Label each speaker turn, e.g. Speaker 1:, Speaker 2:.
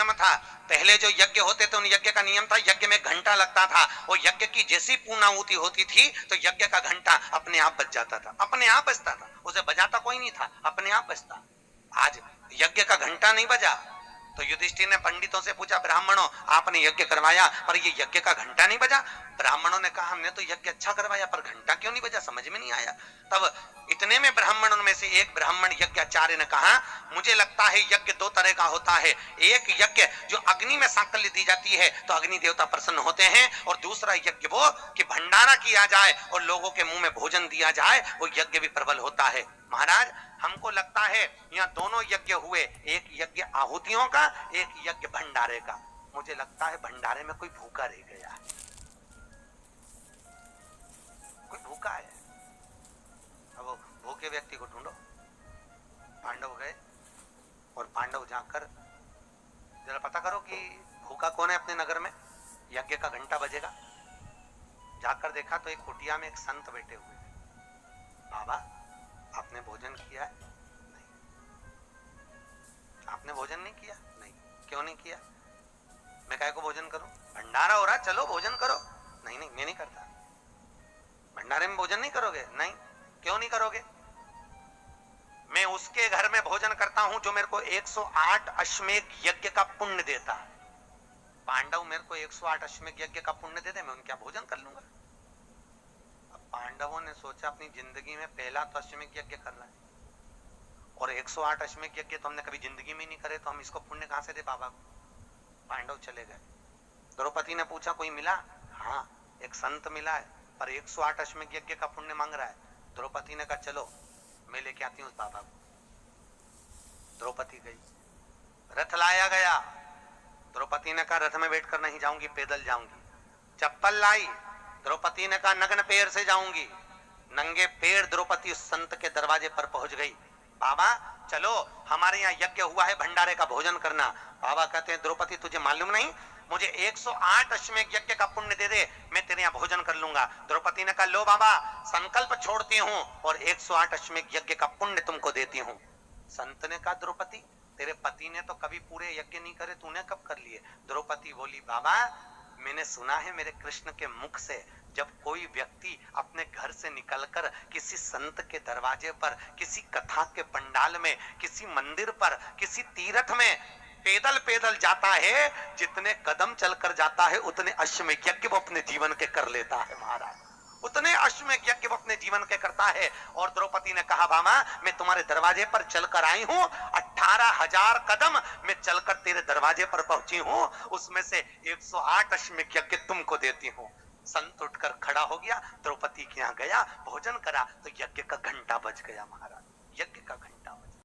Speaker 1: नियम था। पहले जो यज्ञ होते थे उन यज्ञ का नियम था, यज्ञ में घंटा लगता था। वो यज्ञ की जैसी पूर्णाहुति होती थी तो यज्ञ का घंटा अपने आप बज जाता था, अपने आप बजता था, उसे बजाता कोई नहीं था, अपने आप बजता। आज यज्ञ का घंटा नहीं बजा तो युधिष्ठिर ने पंडितों से पूछा, ब्राह्मणों आपने यज्ञ करवाया पर ये यज्ञ का घंटा नहीं बजा। ब्राह्मणों ने कहा हमने तो यज्ञ अच्छा करवाया पर घंटा क्यों नहीं बजा, समझ में नहीं आया। तब इतने में ब्राह्मणों में से एक ब्राह्मण यज्ञाचार्य ने कहा, मुझे लगता है यज्ञ दो तरह का होता है। एक यज्ञ जो अग्नि में साकल्य दी जाती है तो अग्नि देवता प्रसन्न होते हैं, और दूसरा यज्ञ वो कि भंडारा किया जाए और लोगों के मुंह में भोजन दिया जाए, वो यज्ञ भी प्रबल होता है। महाराज हमको लगता है यहाँ दोनों यज्ञ हुए, एक यज्ञ आहुतियों का, एक यज्ञ भंडारे का। मुझे लगता है भंडारे में कोई भूखा रह गया है, कोई भूखा है। अब भूखे व्यक्ति को ढूंढो। पांडव गए और पांडव जाकर जरा पता करो कि भूखा कौन है अपने नगर में, यज्ञ का घंटा बजेगा। जाकर देखा तो एक कुटिया में एक संत बैठे हुए हैं। बाबा आपने भोजन किया है? नहीं। आपने भोजन नहीं किया? नहीं। क्यों नहीं किया? मैं काहे को भोजन करूं, भंडारा हो रहा, चलो भोजन करो। नहीं नहीं मैं नहीं करता। भंडारे में भोजन नहीं करोगे? नहीं। क्यों नहीं करोगे? मैं उसके घर में भोजन करता हूं जो मेरे को 108 अश्वमेध यज्ञ का पुण्य देता है। पांडव मेरे को 108 अश्वमेध यज्ञ का पुण्य दे दे, मैं उनके यहाँ भोजन कर लूंगा। अब पांडवों ने सोचा अपनी जिंदगी में पहला तो अश्वमेध यज्ञ करना है, और 108 अश्वमेध यज्ञ तो हमने कभी जिंदगी में नहीं करे, तो हम इसको पुण्य कहां से दे बाबा को। पांडव चले गए। द्रौपदी ने पूछा कोई मिला? हाँ एक संत मिला है पर 108 अश्वमेध यज्ञ का पुण्य मांग रहा है। द्रौपदी ने कहा चलो मैं लेके आती हूँ उस बाबा को। द्रौपदी गई, रथ लाया गया। द्रौपदी ने कहा रथ में बैठकर नहीं जाऊंगी, पैदल जाऊंगी। चप्पल लाई, द्रौपदी ने कहा नग्न पैर से जाऊंगी। नंगे पैर द्रौपदी उस संत के दरवाजे पर पहुंच गई। बाबा चलो हमारे यहाँ यज्ञ हुआ है, भंडारे का भोजन करना। बाबा कहते हैं द्रौपदी तुझे मालूम नहीं, मुझे 108 अश्वमेध यज्ञ का पुण्य दे दे, मैं तेरे यहाँ भोजन कर लूंगा। द्रौपदी ने कहा लो बाबा संकल्प छोड़ती हूँ और 108 अश्वमेध यज्ञ का पुण्य तुमको देती हूँ। संत ने कहा द्रौपदी तेरे पति ने तो कभी पूरे यज्ञ नहीं करे, तूने कब कर लिए? द्रौपदी बोली बाबा मैंने सुना है मेरे कृष्ण के मुख से, जब कोई व्यक्ति अपने घर से निकलकर किसी संत के दरवाजे पर, किसी कथा के पंडाल में, किसी मंदिर पर, किसी तीर्थ में पैदल पैदल जाता है, जितने कदम चलकर जाता है उतने अश्वमेध यज्ञ वो अपने जीवन के कर लेता है महाराज, उतने अश्वमेध यज्ञ वो अपने जीवन के करता है। और द्रौपदी ने कहा बाबा मैं तुम्हारे दरवाजे पर चलकर आई हूँ, 18,000 कदम मैं चलकर तेरे दरवाजे पर पहुंची हूँ, उसमें से 108 अश्वमेध यज्ञ तुमको देती हूँ। संत उठकर खड़ा हो गया, द्रौपदी के यहाँ गया, भोजन करा तो यज्ञ का घंटा बज गया महाराज, यज्ञ का घंटा।